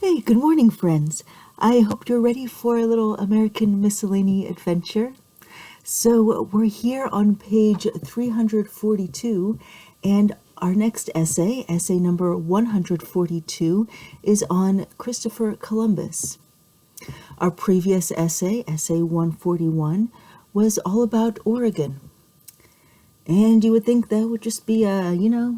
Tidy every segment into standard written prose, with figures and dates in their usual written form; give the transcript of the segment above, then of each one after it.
Hey, good morning, friends. I hope you're ready for a little American Miscellany adventure. So, we're here on page 342, and our next essay, essay number 142, is on Christopher Columbus. Our previous essay, essay 141, was all about Oregon. And you would think that would just be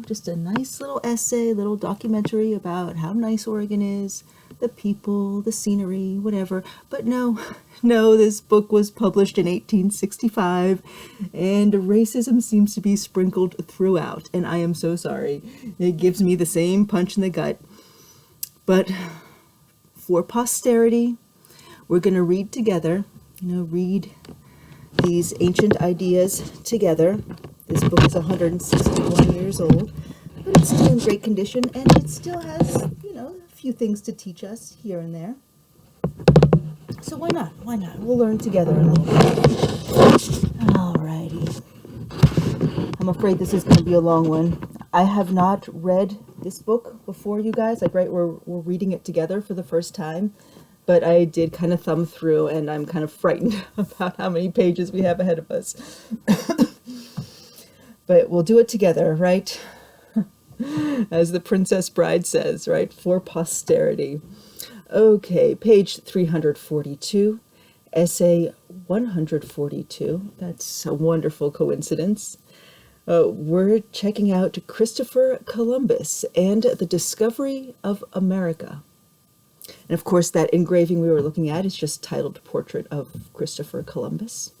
just a nice little essay, little documentary about how nice Oregon is, the people, the scenery, whatever. But no, this book was published in 1865, and racism seems to be sprinkled throughout, and I am so sorry. It gives me the same punch in the gut. But for posterity, we're going to read together, read these ancient ideas together. This book is 161 years old, but it's still in great condition, and it still has, a few things to teach us here and there. So why not? We'll learn together a little bit. Alrighty. I'm afraid this is going to be a long one. I have not read this book before, you guys. We're reading it together for the first time. But I did kind of thumb through, and I'm kind of frightened about how many pages we have ahead of us. But we'll do it together, right? As the Princess Bride says, right? For posterity. Okay, page 342, essay 142. That's a wonderful coincidence. We're checking out Christopher Columbus and the discovery of America. And of course, that engraving we were looking at is just titled Portrait of Christopher Columbus.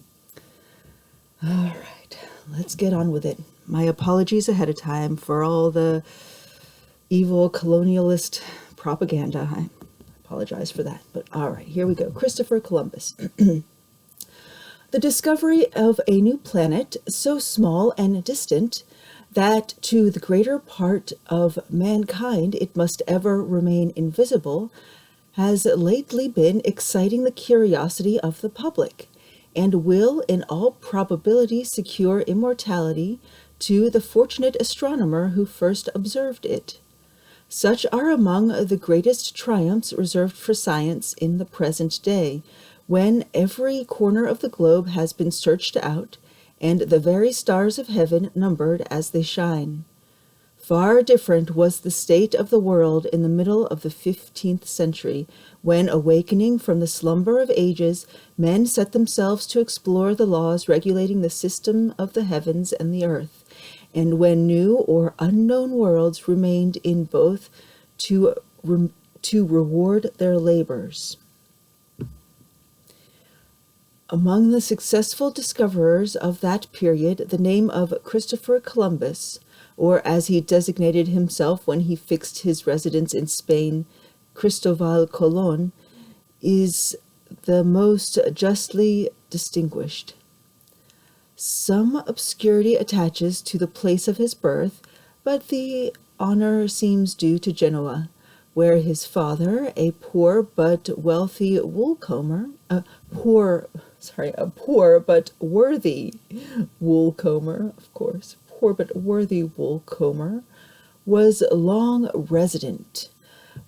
All right, let's get on with it. My apologies ahead of time for all the evil colonialist propaganda. I apologize for that. But all right, here we go. Christopher Columbus. The discovery of a new planet so small and distant that to the greater part of mankind it must ever remain invisible, has lately been exciting the curiosity of the public, and will in all probability secure immortality to the fortunate astronomer who first observed it. Such are among the greatest triumphs reserved for science in the present day, when every corner of the globe has been searched out, and the very stars of heaven numbered as they shine. Far different was the state of the world in the middle of the 15th century, when, awakening from the slumber of ages, men set themselves to explore the laws regulating the system of the heavens and the earth, and when new or unknown worlds remained in both to reward their labors. Among the successful discoverers of that period, the name of Christopher Columbus, or as he designated himself when he fixed his residence in Spain, Cristobal Colon, is the most justly distinguished. Some obscurity attaches to the place of his birth, but the honor seems due to Genoa, where his father, a poor but wealthy woolcomber, a poor but worthy woolcomber, of course, poor but worthy woolcomber, was long resident.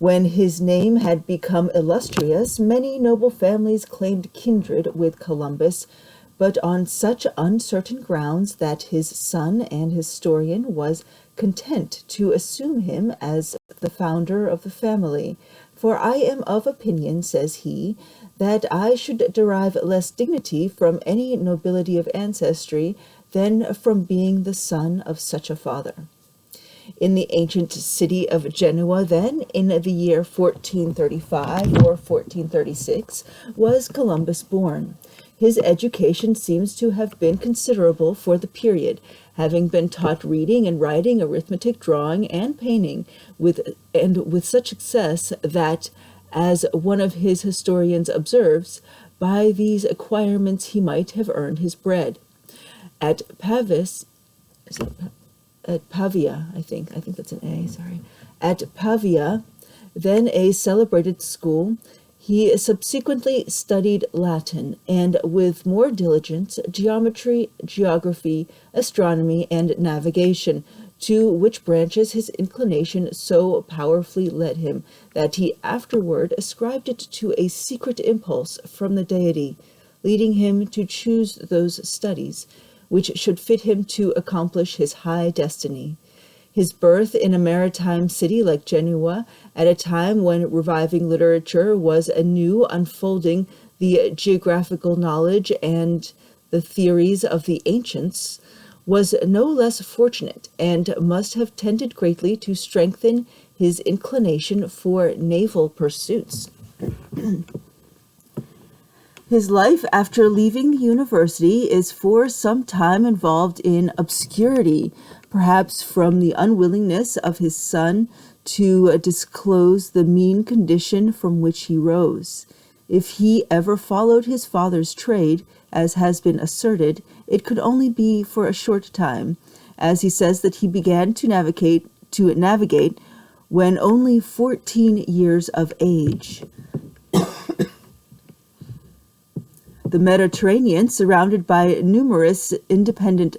When his name had become illustrious, many noble families claimed kindred with Columbus, but on such uncertain grounds that his son and historian was content to assume him as the founder of the family. For I am of opinion, says he, that I should derive less dignity from any nobility of ancestry than from being the son of such a father. In the ancient city of Genoa, then, in the year 1435 or 1436, was Columbus born. His education seems to have been considerable for the period, having been taught reading and writing, arithmetic, drawing, and painting, with such success that, as one of his historians observes, by these acquirements he might have earned his bread. At Pavia, I think that's an A, sorry. At Pavia, then a celebrated school, he subsequently studied Latin, and with more diligence, geometry, geography, astronomy, and navigation, to which branches his inclination so powerfully led him that he afterward ascribed it to a secret impulse from the deity, leading him to choose those studies which should fit him to accomplish his high destiny. His birth in a maritime city like Genoa, at a time when reviving literature was anew unfolding the geographical knowledge and the theories of the ancients, was no less fortunate, and must have tended greatly to strengthen his inclination for naval pursuits. His life after leaving university is for some time involved in obscurity, perhaps from the unwillingness of his son to disclose the mean condition from which he rose. If he ever followed his father's trade, as has been asserted, it could only be for a short time, as he says that he began to navigate when only 14 years of age. The Mediterranean, surrounded by numerous independent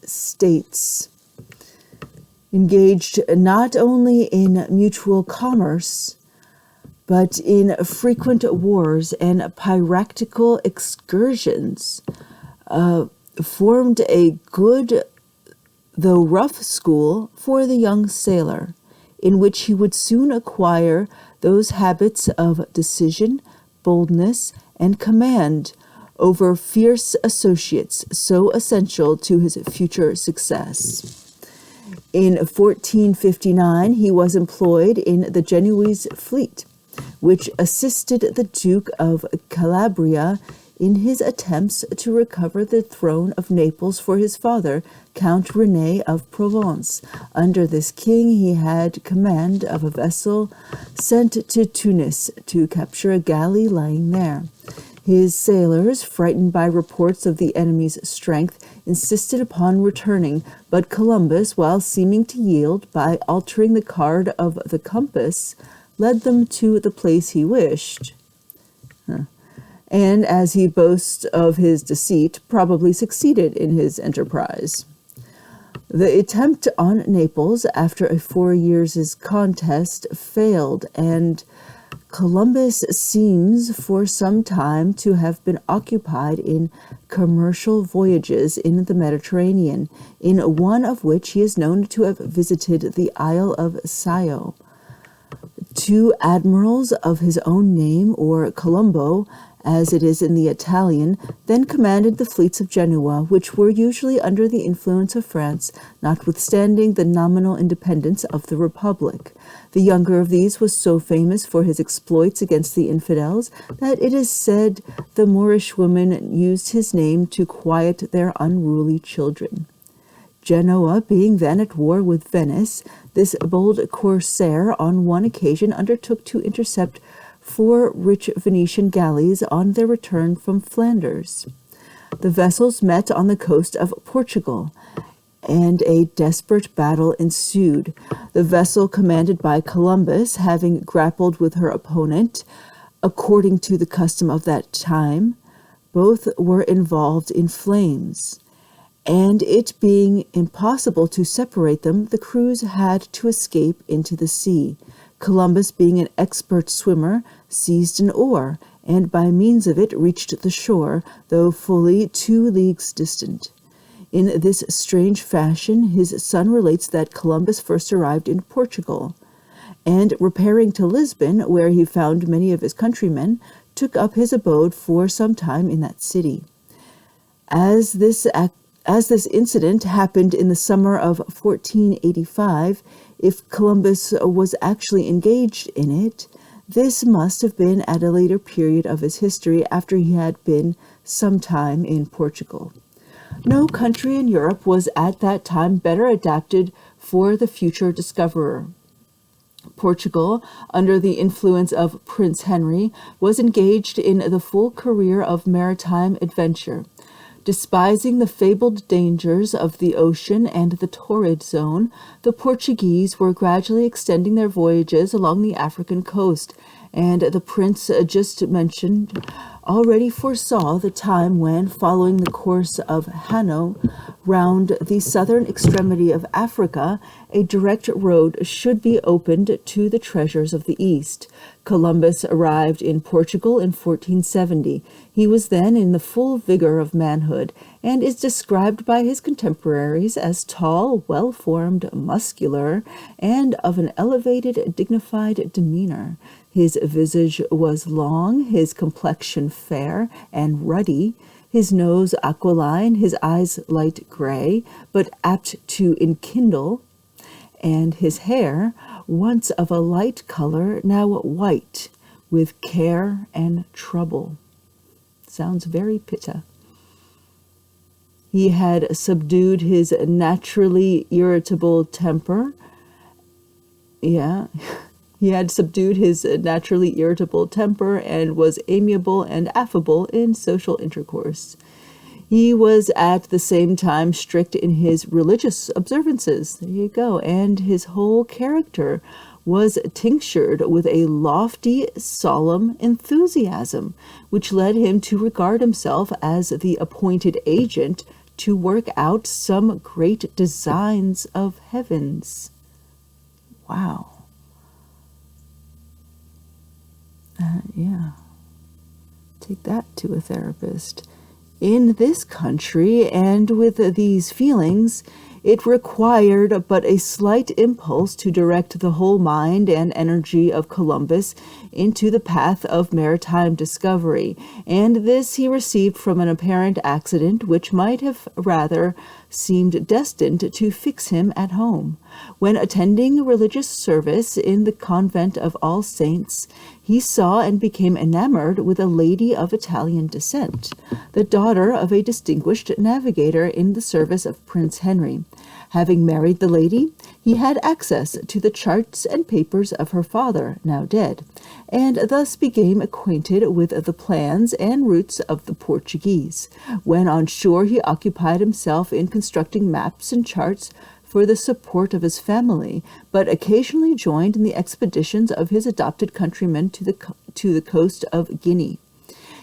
states, engaged not only in mutual commerce, but in frequent wars and piratical excursions, formed a good though rough school for the young sailor, in which he would soon acquire those habits of decision, boldness, and command over fierce associates so essential to his future success. In 1459, he was employed in the Genoese fleet, which assisted the Duke of Calabria in his attempts to recover the throne of Naples for his father, Count René of Provence. Under this king, he had command of a vessel sent to Tunis to capture a galley lying there. His sailors, frightened by reports of the enemy's strength, insisted upon returning, but Columbus, while seeming to yield by altering the card of the compass, led them to the place he wished. And, as he boasts of his deceit, probably succeeded in his enterprise. The attempt on Naples, after a 4 years' contest, failed, and Columbus seems for some time to have been occupied in commercial voyages in the Mediterranean, in one of which he is known to have visited the Isle of Scio. 2 admirals of his own name, or Colombo, as it is in the Italian, then commanded the fleets of Genoa, which were usually under the influence of France, notwithstanding the nominal independence of the Republic. The younger of these was so famous for his exploits against the infidels that it is said the Moorish women used his name to quiet their unruly children. Genoa being then at war with Venice, this bold corsair on one occasion undertook to intercept 4 rich Venetian galleys on their return from Flanders. The vessels met on the coast of Portugal, and a desperate battle ensued. The vessel commanded by Columbus, having grappled with her opponent, according to the custom of that time, both were involved in flames, and it being impossible to separate them, the crews had to escape into the sea. Columbus, being an expert swimmer, seized an oar, and by means of it reached the shore, though fully 2 leagues distant. In this strange fashion, his son relates that Columbus first arrived in Portugal, and repairing to Lisbon, where he found many of his countrymen, took up his abode for some time in that city. As this incident happened in the summer of 1485, if Columbus was actually engaged in it, this must have been at a later period of his history, after he had been some time in Portugal. No country in Europe was at that time better adapted for the future discoverer. Portugal, under the influence of Prince Henry, was engaged in the full career of maritime adventure. Despising the fabled dangers of the ocean and the torrid zone, the Portuguese were gradually extending their voyages along the African coast, and the prince just mentioned already foresaw the time when, following the course of Hanno round the southern extremity of Africa, a direct road should be opened to the treasures of the East. Columbus arrived in Portugal in 1470. He was then in the full vigor of manhood, and is described by his contemporaries as tall, well-formed, muscular, and of an elevated, dignified demeanor. His visage was long, his complexion fair and ruddy, his nose aquiline, his eyes light gray, but apt to enkindle, and his hair, once of a light color, now white, with care and trouble. Sounds very pitta. He had subdued his naturally irritable temper. He had subdued his naturally irritable temper and was amiable and affable in social intercourse. He was at the same time strict in his religious observances. There you go. And his whole character was tinctured with a lofty, solemn enthusiasm, which led him to regard himself as the appointed agent to work out some great designs of heavens. Wow. Take that to a therapist. In this country, and with these feelings, it required but a slight impulse to direct the whole mind and energy of Columbus into the path of maritime discovery, and this he received from an apparent accident which might have rather seemed destined to fix him at home. When attending religious service in the convent of All Saints, he saw and became enamored with a lady of Italian descent, the daughter of a distinguished navigator in the service of Prince Henry. Having married the lady, he had access to the charts and papers of her father, now dead, and thus became acquainted with the plans and routes of the Portuguese. When on shore, he occupied himself in constructing maps and charts for the support of his family, but occasionally joined in the expeditions of his adopted countrymen to the coast of Guinea.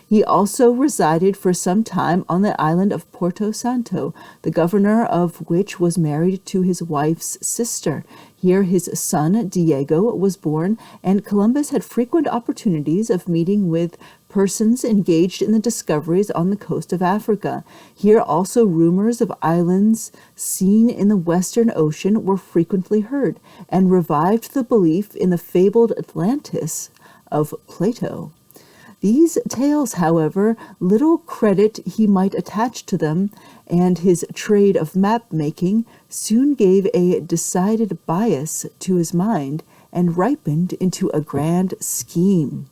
He also resided for some time on the island of Porto Santo, the governor of which was married to his wife's sister. Here his son, Diego, was born, and Columbus had frequent opportunities of meeting with persons engaged in the discoveries on the coast of Africa. Here also rumors of islands seen in the Western Ocean were frequently heard, and revived the belief in the fabled Atlantis of Plato. These tales, however, little credit he might attach to them, and his trade of map-making soon gave a decided bias to his mind and ripened into a grand scheme.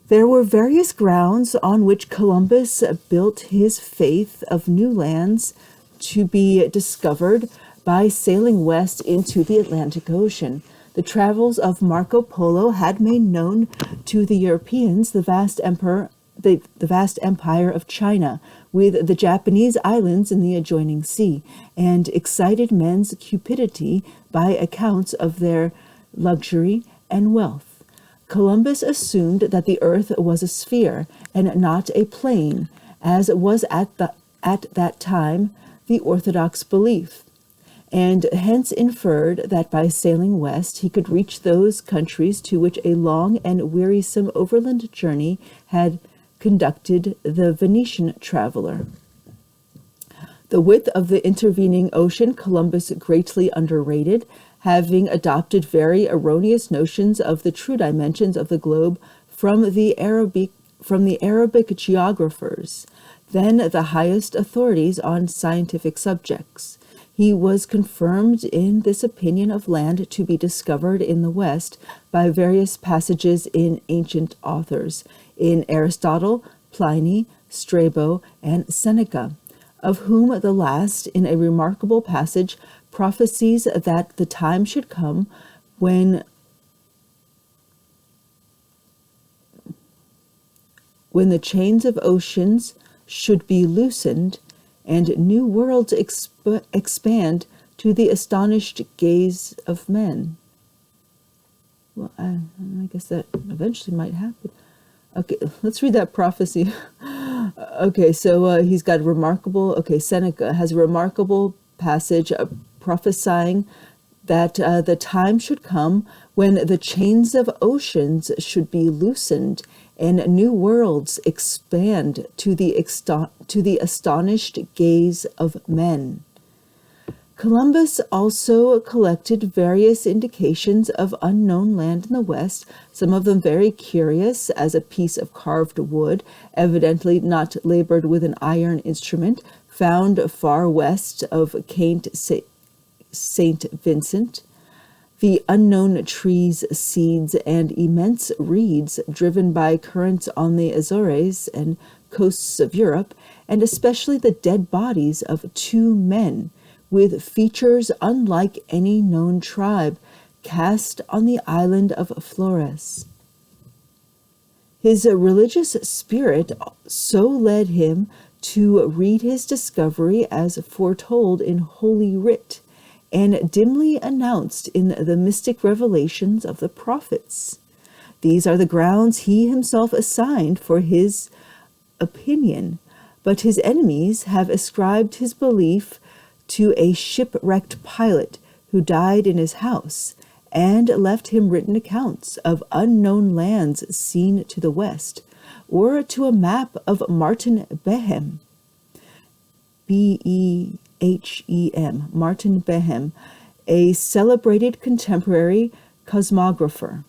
There were various grounds on which Columbus built his faith of new lands to be discovered by sailing west into the Atlantic Ocean. The travels of Marco Polo had made known to the Europeans the vast empire of China, with the Japanese islands in the adjoining sea, and excited men's cupidity by accounts of their luxury and wealth. Columbus assumed that the earth was a sphere and not a plane, as was at that time the orthodox belief, and hence inferred that by sailing west he could reach those countries to which a long and wearisome overland journey had conducted the Venetian traveler. The width of the intervening ocean Columbus greatly underrated, having adopted very erroneous notions of the true dimensions of the globe from the Arabic geographers, then the highest authorities on scientific subjects. He was confirmed in this opinion of land to be discovered in the West by various passages in ancient authors, in Aristotle, Pliny, Strabo, and Seneca, of whom the last, in a remarkable passage, prophesies that the time should come when the chains of oceans should be loosened and new worlds expand to the astonished gaze of men. Well, I guess that eventually might happen. Okay, let's read that prophecy. Okay, so he's got remarkable, okay, Seneca has a remarkable passage prophesying that the time should come when the chains of oceans should be loosened and new worlds expand to the astonished gaze of men. Columbus also collected various indications of unknown land in the West, some of them very curious, as a piece of carved wood, evidently not labored with an iron instrument, found far west of Cape St. Vincent. The unknown trees, seeds, and immense reeds driven by currents on the Azores and coasts of Europe, and especially the dead bodies of 2 men, with features unlike any known tribe, cast on the island of Flores. His religious spirit so led him to read his discovery as foretold in Holy Writ, and dimly announced in the mystic revelations of the prophets. These are the grounds he himself assigned for his opinion, but his enemies have ascribed his belief to a shipwrecked pilot who died in his house, and left him written accounts of unknown lands seen to the west, or to a map of Martin Behem, Behem, Martin Behem, a celebrated contemporary cosmographer.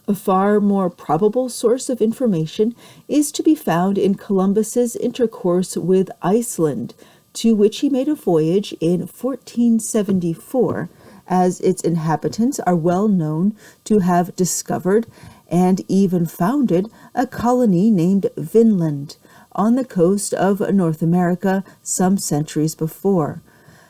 A far more probable source of information is to be found in Columbus's intercourse with Iceland, to which he made a voyage in 1474, as its inhabitants are well known to have discovered and even founded a colony named Vinland on the coast of North America some centuries before.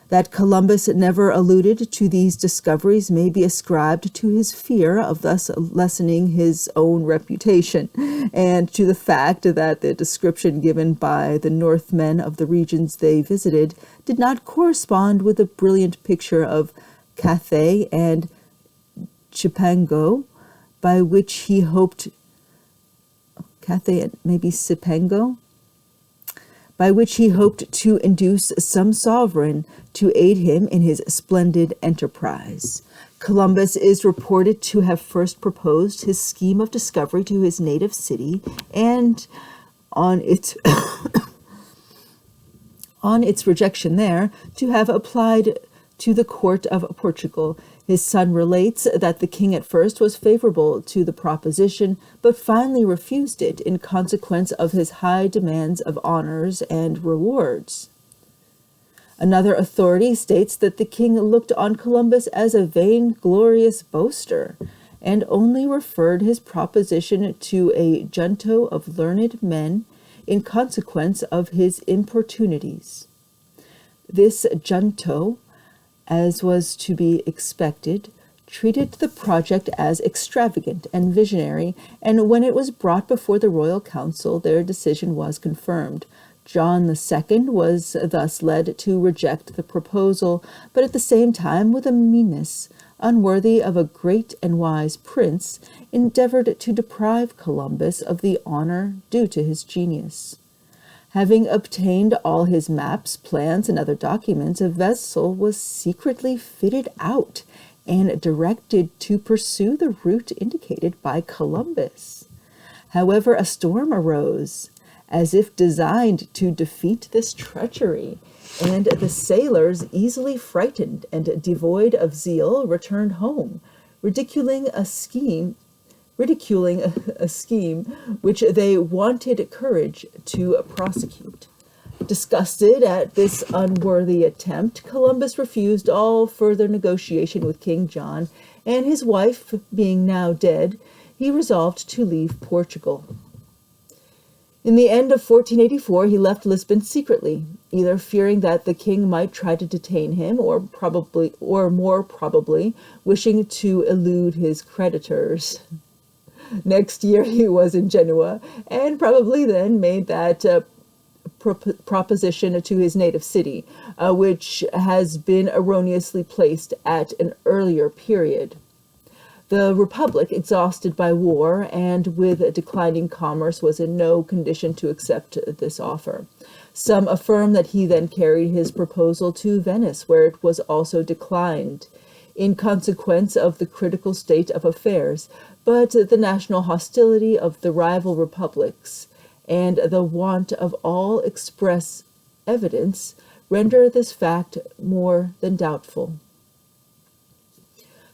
That Columbus never alluded to these discoveries may be ascribed to his fear of thus lessening his own reputation, and to the fact that the description given by the Northmen of the regions they visited did not correspond with the brilliant picture of Cathay and Cipango, by which he hoped Cathay and maybe Cipango, by which he hoped to induce some sovereign to aid him in his splendid enterprise. Columbus is reported to have first proposed his scheme of discovery to his native city, and on its on its rejection there, to have applied to the court of Portugal. His son relates that the king at first was favorable to the proposition, but finally refused it in consequence of his high demands of honors and rewards. Another authority states that the king looked on Columbus as a vainglorious boaster, and only referred his proposition to a junto of learned men in consequence of his importunities. This junto, as was to be expected, treated the project as extravagant and visionary, and when it was brought before the royal council, their decision was confirmed. John II was thus led to reject the proposal, but at the same time, with a meanness unworthy of a great and wise prince, endeavored to deprive Columbus of the honor due to his genius. Having obtained all his maps, plans, and other documents, a vessel was secretly fitted out and directed to pursue the route indicated by Columbus. However, a storm arose, as if designed to defeat this treachery, and the sailors, easily frightened and devoid of zeal, returned home, ridiculing a scheme which they wanted courage to prosecute. Disgusted at this unworthy attempt, Columbus refused all further negotiation with King John, and his wife being now dead, he resolved to leave Portugal. In the end of 1484, he left Lisbon secretly, either fearing that the king might try to detain him, or more probably, wishing to elude his creditors. Next year he was in Genoa, and probably then made that proposition to his native city, which has been erroneously placed at an earlier period. The Republic, exhausted by war and with declining commerce, was in no condition to accept this offer. Some affirm that he then carried his proposal to Venice, where it was also declined in consequence of the critical state of affairs, but the national hostility of the rival republics and the want of all express evidence render this fact more than doubtful.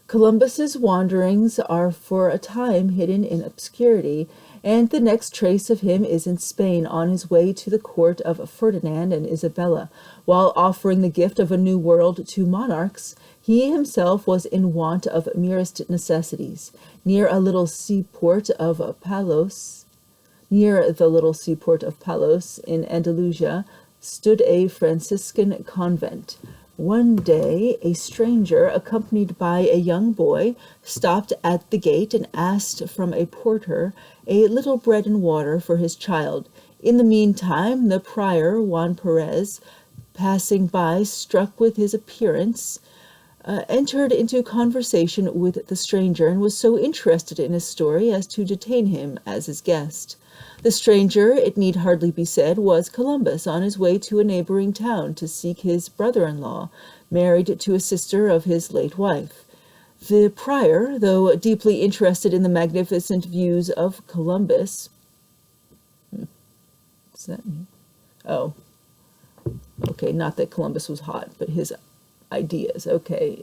Columbus's wanderings are for a time hidden in obscurity, and the next trace of him is in Spain on his way to the court of Ferdinand and Isabella. While offering the gift of a new world to monarchs, he himself was in want of merest necessities. Near the little seaport of Palos in Andalusia stood a Franciscan convent. One day, a stranger, accompanied by a young boy, stopped at the gate and asked from a porter a little bread and water for his child. In the meantime, the prior, Juan Perez, passing by, struck with his appearance, entered into conversation with the stranger and was so interested in his story as to detain him as his guest. The stranger, it need hardly be said, was Columbus, on his way to a neighboring town to seek his brother-in-law, married to a sister of his late wife. The prior, though deeply interested in the magnificent views of Columbus... What's that mean? Oh. Okay, not that Columbus was hot, but his ideas. Okay,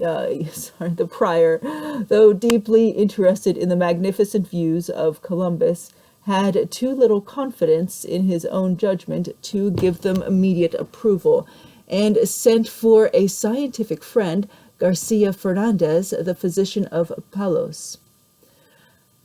sorry. The prior, though deeply interested in the magnificent views of Columbus, had too little confidence in his own judgment to give them immediate approval, and sent for a scientific friend, Garcia Fernandez, the physician of Palos.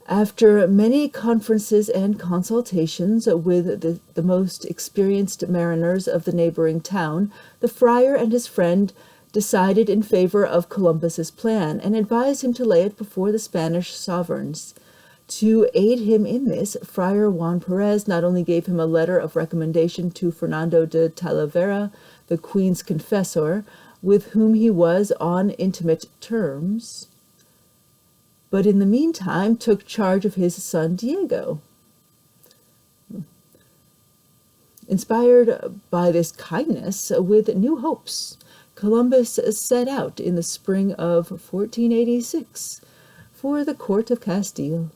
After many conferences and consultations with the most experienced mariners of the neighboring town, the friar and his friend decided in favor of Columbus's plan and advised him to lay it before the Spanish sovereigns. To aid him in this, Friar Juan Perez not only gave him a letter of recommendation to Fernando de Talavera, the Queen's confessor, with whom he was on intimate terms, but in the meantime took charge of his son Diego. Inspired by this kindness, with new hopes, Columbus set out in the spring of 1486 for the court of Castile.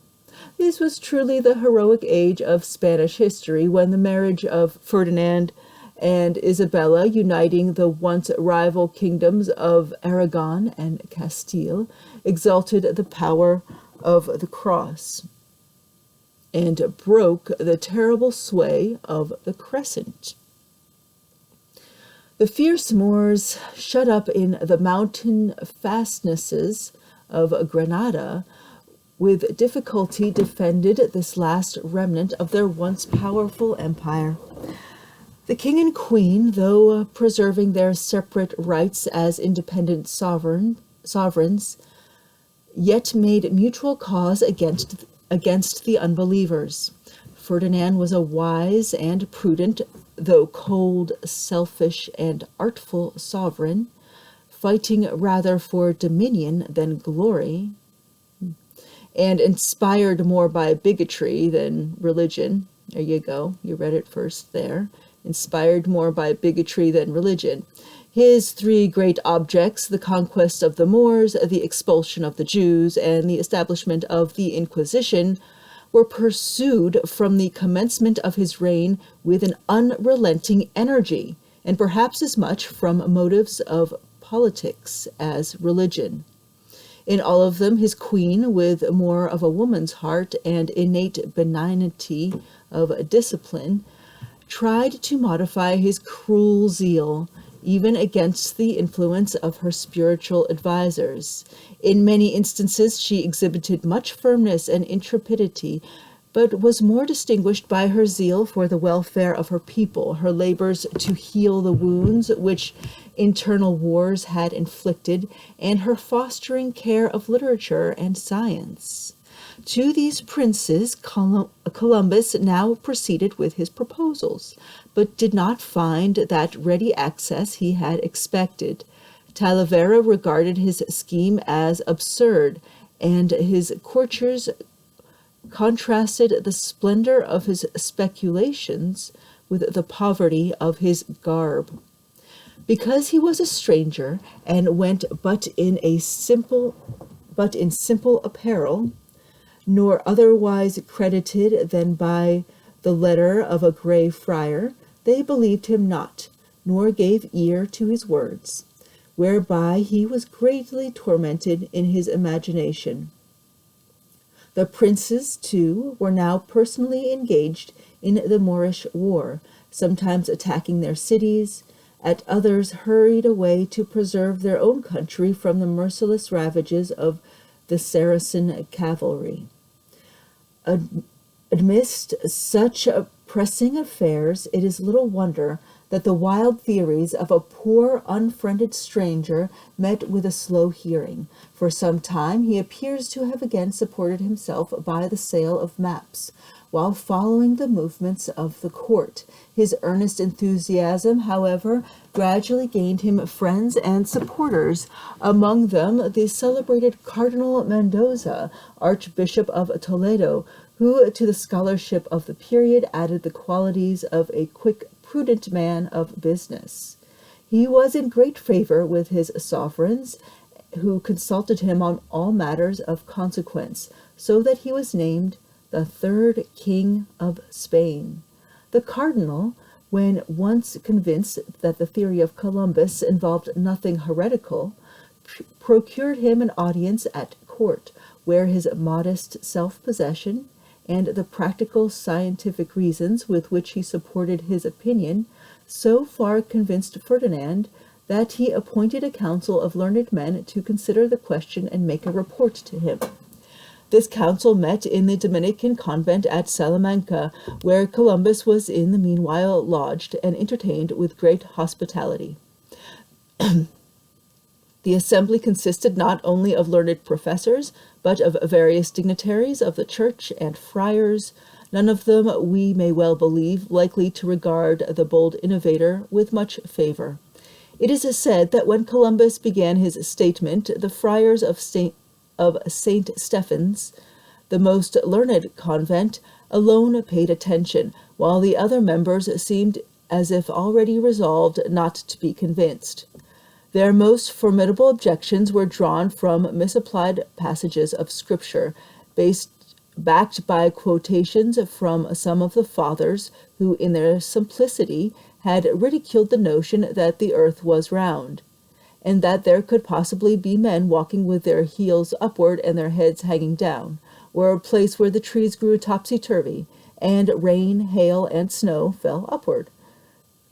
This was truly the heroic age of Spanish history, when the marriage of Ferdinand and Isabella, uniting the once rival kingdoms of Aragon and Castile, exalted the power of the cross and broke the terrible sway of the crescent. The fierce Moors, shut up in the mountain fastnesses of Granada, with difficulty defended this last remnant of their once powerful empire. The king and queen, though preserving their separate rights as independent sovereigns, yet made mutual cause against the unbelievers. Ferdinand was a wise and prudent, though cold, selfish, and artful sovereign, fighting rather for dominion than glory, and inspired more by bigotry than religion. There you go. You read it first there. Inspired more by bigotry than religion. His three great objects, the conquest of the Moors, the expulsion of the Jews, and the establishment of the Inquisition, were pursued from the commencement of his reign with an unrelenting energy, and perhaps as much from motives of politics as religion. In all of them, his queen, with more of a woman's heart and innate benignity of discipline, tried to modify his cruel zeal, even against the influence of her spiritual advisers. In many instances, she exhibited much firmness and intrepidity, but was more distinguished by her zeal for the welfare of her people, her labors to heal the wounds which internal wars had inflicted, and her fostering care of literature and science. To these princes Columbus now proceeded with his proposals, but did not find that ready access he had expected. Talavera regarded his scheme as absurd, and his courtiers contrasted the splendor of his speculations with the poverty of his garb. Because he was a stranger and went but in simple apparel, nor otherwise credited than by the letter of a grey friar, they believed him not, nor gave ear to his words, whereby he was greatly tormented in his imagination. The princes, too, were now personally engaged in the Moorish war, sometimes attacking their cities, at others hurried away to preserve their own country from the merciless ravages of the Saracen cavalry. Amidst such pressing affairs, it is little wonder that the wild theories of a poor, unfriended stranger met with a slow hearing. For some time he appears to have again supported himself by the sale of maps, while following the movements of the court. His earnest enthusiasm, however, gradually gained him friends and supporters, among them the celebrated Cardinal Mendoza, Archbishop of Toledo, who to the scholarship of the period added the qualities of a quick, prudent man of business. He was in great favor with his sovereigns, who consulted him on all matters of consequence, so that he was named the third King of Spain. The cardinal, when once convinced that the theory of Columbus involved nothing heretical, procured him an audience at court, where his modest self-possession and the practical scientific reasons with which he supported his opinion so far convinced Ferdinand that he appointed a council of learned men to consider the question and make a report to him. This council met in the Dominican convent at Salamanca, where Columbus was in the meanwhile lodged and entertained with great hospitality. The assembly consisted not only of learned professors, but of various dignitaries of the church and friars, none of them, we may well believe, likely to regard the bold innovator with much favor. It is said that when Columbus began his statement, the friars of St. Stephen's, the most learned convent, alone paid attention, while the other members seemed as if already resolved not to be convinced. Their most formidable objections were drawn from misapplied passages of Scripture, backed by quotations from some of the fathers who, in their simplicity, had ridiculed the notion that the earth was round, and that there could possibly be men walking with their heels upward and their heads hanging down, or a place where the trees grew topsy-turvy, and rain, hail, and snow fell upward.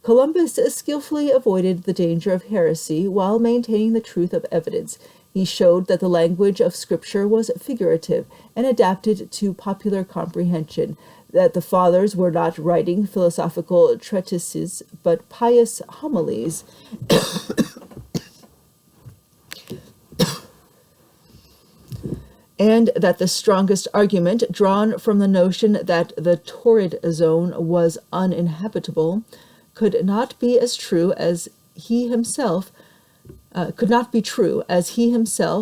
Columbus skillfully avoided the danger of heresy while maintaining the truth of evidence. He showed that the language of Scripture was figurative and adapted to popular comprehension, that the fathers were not writing philosophical treatises, but pious homilies, and that the strongest argument, drawn from the notion that the torrid zone was uninhabitable, could not be true as he himself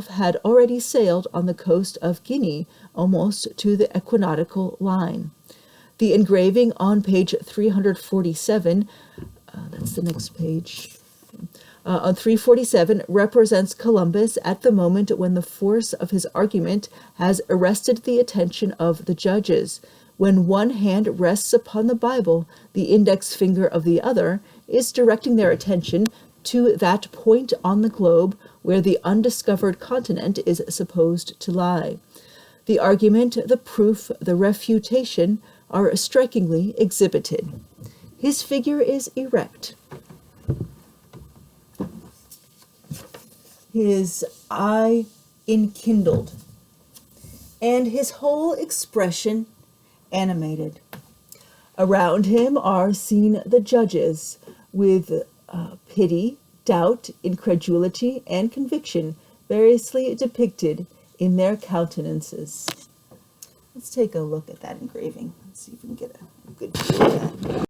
had already sailed on the coast of Guinea almost to the equinoctial line. The engraving on page 347, that's the next page, on 347 represents Columbus at the moment when the force of his argument has arrested the attention of the judges. When one hand rests upon the Bible, the index finger of the other is directing their attention to that point on the globe where the undiscovered continent is supposed to lie. The argument, the proof, the refutation are strikingly exhibited. His figure is erect. His eye enkindled, and his whole expression animated. Around him are seen the judges, with pity, doubt, incredulity, and conviction variously depicted in their countenances. Let's take a look at that engraving. Let's see if we can get a good view of that.